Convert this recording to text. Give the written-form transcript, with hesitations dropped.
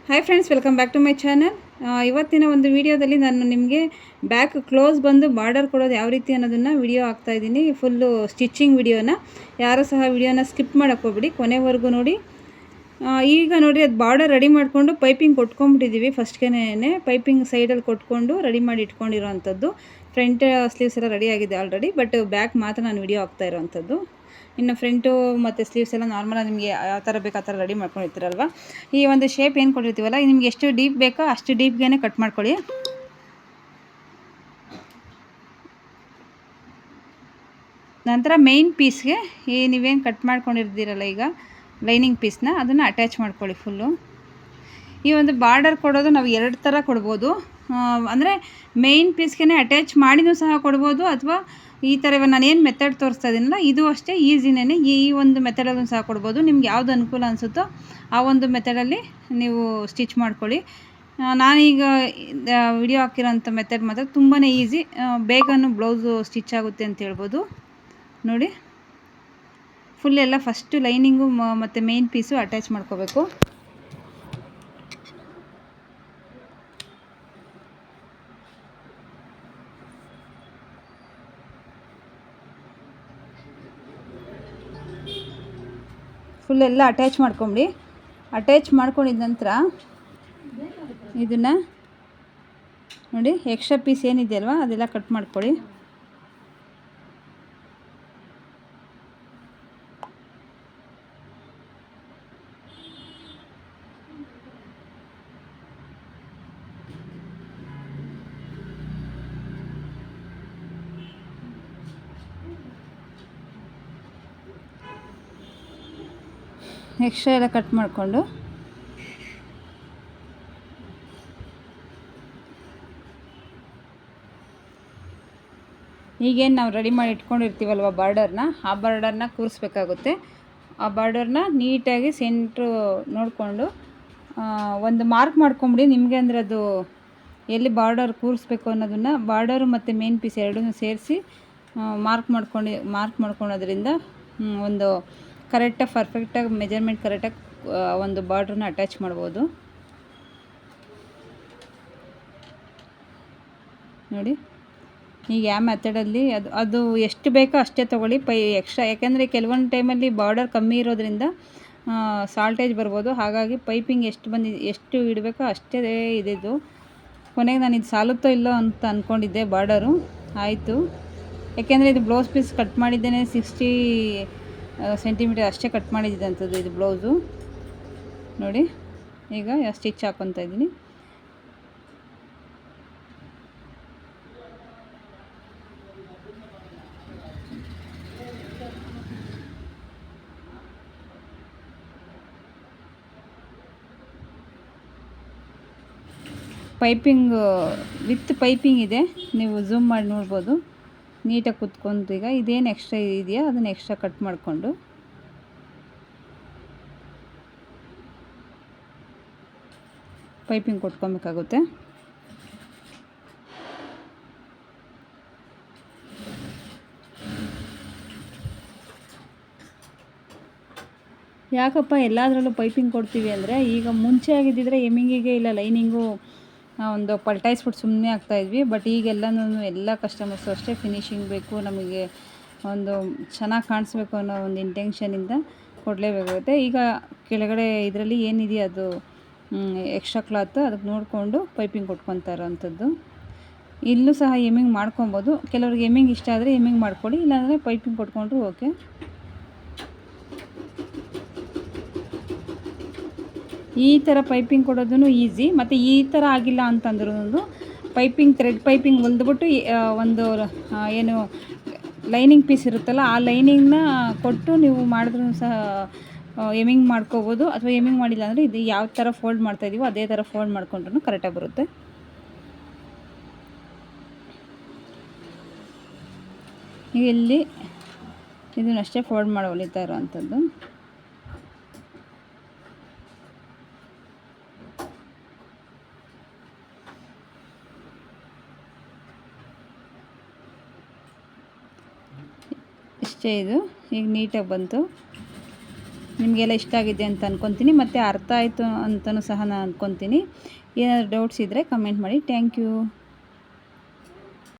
Hi friends, welcome back to my channel. ಇವತ್ತಿನ ಒಂದು ವಿಡಿಯೋದಲ್ಲಿ ನಾನು ನಿಮಗೆ ಬ್ಯಾಕ್ ಕ್ಲೋಸ್ ಬಂದು ಬಾರ್ಡರ್ ಕೊಡೋದು ಯಾವ ರೀತಿ ಅನ್ನೋದನ್ನು ವಿಡಿಯೋ ಹಾಕ್ತಾಯಿದ್ದೀನಿ. ಫುಲ್ಲು ಸ್ಟಿಚಿಂಗ್ ವಿಡಿಯೋನ. ಯಾರೂ ಸಹ ವಿಡಿಯೋನ ಸ್ಕಿಪ್ ಮಾಡೋಕ್ಕೆ ಹೋಗ್ಬಿಡಿ, ಕೊನೆವರೆಗೂ ನೋಡಿ. ಈಗ ನೋಡಿ, ಅದು ಬಾರ್ಡರ್ ರೆಡಿ ಮಾಡಿಕೊಂಡು ಪೈಪಿಂಗ್ ಕೊಟ್ಕೊಂಡ್ಬಿಟ್ಟಿದ್ದೀವಿ. ಫಸ್ಟ್ಗೆ ಪೈಪಿಂಗ್ ಸೈಡಲ್ಲಿ ಕೊಟ್ಕೊಂಡು ರೆಡಿ ಮಾಡಿ ಇಟ್ಕೊಂಡಿರೋ ಅಂಥದ್ದು. ಫ್ರಂಟ್ ಸ್ಲೀವ್ಸ್ ಎಲ್ಲ ರೆಡಿ ಆಗಿದೆ ಆಲ್ರೆಡಿ, ಬಟ್ ಬ್ಯಾಕ್ ಮಾತ್ರ ನಾನು ವಿಡಿಯೋ ಹಾಕ್ತಾ ಇರೋವಂಥದ್ದು. ಇನ್ನು ಫ್ರಂಟು ಮತ್ತು ಸ್ಲೀವ್ಸ್ ಎಲ್ಲ ನಾರ್ಮಲಾಗಿ ನಿಮಗೆ ಯಾವ ಥರ ಬೇಕು ಆ ಥರ ರೆಡಿ ಮಾಡ್ಕೊಂಡಿರ್ತೀರಲ್ವ. ಈ ಒಂದು ಶೇಪ್ ಏನು ಕೊಟ್ಟಿರ್ತೀವಲ್ಲ, ನಿಮ್ಗೆ ಎಷ್ಟು ಡೀಪ್ ಬೇಕೋ ಅಷ್ಟು ಡೀಪ್ಗೆ ಕಟ್ ಮಾಡ್ಕೊಳ್ಳಿ. ನಂತರ ಮೇಯ್ನ್ ಪೀಸ್ಗೆ ನೀವೇನು ಕಟ್ ಮಾಡ್ಕೊಂಡಿರ್ತೀರಲ್ಲ ಈಗ ಲೈನಿಂಗ್ ಪೀಸ್ನ, ಅದನ್ನು ಅಟ್ಯಾಚ್ ಮಾಡ್ಕೊಳ್ಳಿ ಫುಲ್ಲು. ಈ ಒಂದು ಬಾರ್ಡರ್ ಕೊಡೋದು ನಾವು ಎರಡು ಥರ ಕೊಡ್ಬೋದು. ಅಂದರೆ ಮೇಯ್ನ್ ಪೀಸ್ಗೆ ಅಟ್ಯಾಚ್ ಮಾಡಿನೂ ಸಹ ಕೊಡ್ಬೋದು, ಅಥವಾ ಈ ಥರ ಇವಾಗ ನಾನೇನು ಮೆಥಡ್ ತೋರಿಸ್ತಾ ಇದ್ದೀನಲ್ಲ ಇದು ಅಷ್ಟೇ ಈಸಿನೇ. ಈ ಒಂದು ಮೆಥಡಲ್ಲೂ ಸಹ ಕೊಡ್ಬೋದು. ನಿಮ್ಗೆ ಯಾವುದು ಅನುಕೂಲ ಅನಿಸುತ್ತೋ ಆ ಒಂದು ಮೆಥಡಲ್ಲಿ ನೀವು ಸ್ಟಿಚ್ ಮಾಡ್ಕೊಳ್ಳಿ. ನಾನೀಗ ವಿಡಿಯೋ ಹಾಕಿರೋಂಥ ಮೆಥಡ್ ಮಾತ್ರ ತುಂಬಾ ಈಸಿ, ಬೇಗನೂ ಬ್ಲೌಸು ಸ್ಟಿಚ್ ಆಗುತ್ತೆ ಅಂತ ಹೇಳ್ಬೋದು. ನೋಡಿ, ಫುಲ್ ಎಲ್ಲ ಫಸ್ಟು ಲೈನಿಂಗು ಮತ್ತು ಮೇಯ್ನ್ ಪೀಸು ಅಟ್ಯಾಚ್ ಮಾಡ್ಕೋಬೇಕು. ಫುಲ್ ಎಲ್ಲ ಅಟ್ಯಾಚ್ ಮಾಡ್ಕೊಂಬಿಡಿ. ಅಟ್ಯಾಚ್ ಮಾಡ್ಕೊಂಡಿದ ನಂತರ ಇದನ್ನು ನೋಡಿ, ಎಕ್ಸ್ಟ್ರಾ ಪೀಸ್ ಏನಿದೆ ಅಲ್ವಾ ಅದೆಲ್ಲ ಕಟ್ ಮಾಡ್ಕೊಳ್ಳಿ. ಎಕ್ಸ್ಟ್ರಾ ಎಲ್ಲ ಕಟ್ ಮಾಡಿಕೊಂಡು ಈಗೇನು ನಾವು ರೆಡಿ ಮಾಡಿ ಇಟ್ಕೊಂಡಿರ್ತೀವಲ್ವ ಬಾರ್ಡರ್ನ, ಆ ಬಾರ್ಡರ್ನ ಕೂರಿಸ್ಬೇಕಾಗುತ್ತೆ. ಆ ಬಾರ್ಡರ್ನ ನೀಟಾಗಿ ಸೆಂಟ್ರು ನೋಡಿಕೊಂಡು ಒಂದು ಮಾರ್ಕ್ ಮಾಡ್ಕೊಂಬಿಡಿ. ನಿಮಗೆ ಅಂದರೆ ಅದು ಎಲ್ಲಿ ಬಾರ್ಡರ್ ಕೂರಿಸ್ಬೇಕು ಅನ್ನೋದನ್ನು ಬಾರ್ಡರು ಮತ್ತು ಮೇನ್ ಪೀಸ್ ಎರಡನ್ನೂ ಸೇರಿಸಿ ಮಾರ್ಕ್ ಮಾಡ್ಕೊಳೋದ್ರಿಂದ ಒಂದು ಕರೆಕ್ಟಾಗಿ ಪರ್ಫೆಕ್ಟಾಗಿ ಮೆಜರ್ಮೆಂಟ್ ಕರೆಕ್ಟಾಗಿ ಒಂದು ಬಾರ್ಡ್ರನ್ನ ಅಟ್ಯಾಚ್ ಮಾಡ್ಬೋದು. ನೋಡಿ, ಈಗ ಯಾವ ಮೆಥಡಲ್ಲಿ ಅದು ಎಷ್ಟು ಬೇಕೋ ಅಷ್ಟೇ ತೊಗೊಳ್ಳಿ. ಎಕ್ಸ್ಟ್ರಾ, ಯಾಕೆಂದರೆ ಕೆಲವೊಂದು ಟೈಮಲ್ಲಿ ಬಾರ್ಡರ್ ಕಮ್ಮಿ ಇರೋದ್ರಿಂದ ಸಾಲ್ಟೇಜ್ ಬರ್ಬೋದು. ಹಾಗಾಗಿ ಪೈಪಿಂಗ್ ಎಷ್ಟು ಇಡಬೇಕೋ ಅಷ್ಟೇ ಇದಿದ್ದು. ಕೊನೆಗೆ ನಾನು ಇದು ಸಾಲುತ್ತೋ ಇಲ್ಲೋ ಅಂತ ಅಂದ್ಕೊಂಡಿದ್ದೆ. ಬಾರ್ಡರು ಆಯಿತು, ಯಾಕೆಂದರೆ ಇದು ಬ್ಲೌಸ್ ಪೀಸ್ ಕಟ್ ಮಾಡಿದ್ದೇನೆ 60 ಸೆಂಟಿಮೀಟರ್ ಅಷ್ಟೇ ಕಟ್ ಮಾಡಿದ್ದಂಥದ್ದು ಇದು ಬ್ಲೌಸು. ನೋಡಿ, ಈಗ ಸ್ಟಿಚ್ ಹಾಕ್ಕೊತಾ ಇದ್ದೀನಿ. ಪೈಪಿಂಗ್ ವಿತ್ ಪೈಪಿಂಗ್ ಇದೆ, ನೀವು ಝೂಮ್ ಮಾಡಿ ನೋಡ್ಬೋದು. ನೀಟಾಗಿ ಕುತ್ಕೊಂಡು ಈಗ ಇದೇನು ಎಕ್ಸ್ಟ್ರಾ ಇದೆಯಾ ಅದನ್ನು ಎಕ್ಸ್ಟ್ರಾ ಕಟ್ ಮಾಡಿಕೊಂಡು ಪೈಪಿಂಗ್ ಕೊಟ್ಕೊಬೇಕಾಗುತ್ತೆ. ಯಾಕಪ್ಪ ಎಲ್ಲದರಲ್ಲೂ ಪೈಪಿಂಗ್ ಕೊಡ್ತೀವಿ ಅಂದರೆ, ಈಗ ಮುಂಚೆ ಆಗಿದ್ದಿದ್ರೆ ಎಮ್ಮಿಂಗಿಗೆ ಇಲ್ಲ ಲೈನಿಂಗು ಒಂದು ಪಲ್ಟಾಯಿಸ್ಬಿಟ್ಟು ಸುಮ್ಮನೆ ಆಗ್ತಾಯಿದ್ವಿ. ಬಟ್ ಈಗೆಲ್ಲನೂ ಎಲ್ಲ ಕಸ್ಟಮರ್ಸು ಅಷ್ಟೇ ಫಿನಿಶಿಂಗ್ ಬೇಕು, ನಮಗೆ ಒಂದು ಚೆನ್ನಾಗಿ ಕಾಣಿಸ್ಬೇಕು ಅನ್ನೋ ಒಂದು ಇಂಟೆನ್ಷನಿಂದ ಕೊಡಲೇಬೇಕಾಗುತ್ತೆ. ಈಗ ಕೆಳಗಡೆ ಇದರಲ್ಲಿ ಏನಿದೆಯೋ ಅದು ಎಕ್ಸ್ಟ್ರಾ ಕ್ಲಾತ್, ಅದಕ್ಕೆ ನೋಡಿಕೊಂಡು ಪೈಪಿಂಗ್ ಕೊಟ್ಕೊತಾ ಇರೋವಂಥದ್ದು. ಇಲ್ಲೂ ಸಹ ಎಮ್ಮಿಂಗ್ ಮಾಡ್ಕೊಬೋದು. ಕೆಲವ್ರಿಗೆ ಎಮ್ಮಿಂಗ್ ಇಷ್ಟ ಆದರೆ ಎಮ್ಮಿಂಗ್ ಮಾಡ್ಕೊಳ್ಳಿ, ಇಲ್ಲಾಂದರೆ ಪೈಪಿಂಗ್ ಕೊಟ್ಕೊಂಡ್ರು ಓಕೆ. ಈ ಥರ ಪೈಪಿಂಗ್ ಕೊಡೋದು ಈಸಿ. ಮತ್ತು ಈ ಥರ ಆಗಿಲ್ಲ ಅಂತಂದ್ರೂ ಥ್ರೆಡ್ ಪೈಪಿಂಗ್ ಹೊಲ್ದ್ಬಿಟ್ಟು ಒಂದು ಏನು ಲೈನಿಂಗ್ ಪೀಸ್ ಇರುತ್ತಲ್ಲ ಆ ಲೈನಿಂಗ್ನ ಕೊಟ್ಟು ನೀವು ಮಾಡಿದ್ರೂ ಸಹ ಎಮ್ಮಿಂಗ್ ಮಾಡ್ಕೋಬೋದು. ಅಥವಾ ಎಮ್ಮಿಂಗ್ ಮಾಡಿಲ್ಲ ಅಂದರೆ ಇದು ಯಾವ ಥರ ಫೋಲ್ಡ್ ಮಾಡ್ತಾಯಿದ್ದೀವೋ ಅದೇ ಥರ ಫೋಲ್ಡ್ ಮಾಡ್ಕೊಂಡ್ರೂ ಕರೆಕ್ಟಾಗಿ ಬರುತ್ತೆ. ಇಲ್ಲಿ ಇದನ್ನಷ್ಟೇ ಫೋಲ್ಡ್ ಮಾಡಿ ಹೊಲಿತಾ ಇರೋವಂಥದ್ದು. ಇಷ್ಟೇ ಇದು. ಈಗ ನೀಟಾಗಿ ಬಂತು. ನಿಮಗೆಲ್ಲ ಇಷ್ಟ ಆಗಿದೆ ಅಂತ ಅಂದ್ಕೊತೀನಿ, ಮತ್ತು ಅರ್ಥ ಆಯಿತು ಅಂತಲೂ ಸಹ ನಾನು ಅಂದ್ಕೊತೀನಿ. ಏನಾದರೂ ಡೌಟ್ಸ್ ಇದ್ದರೆ ಕಮೆಂಟ್ ಮಾಡಿ. Thank you.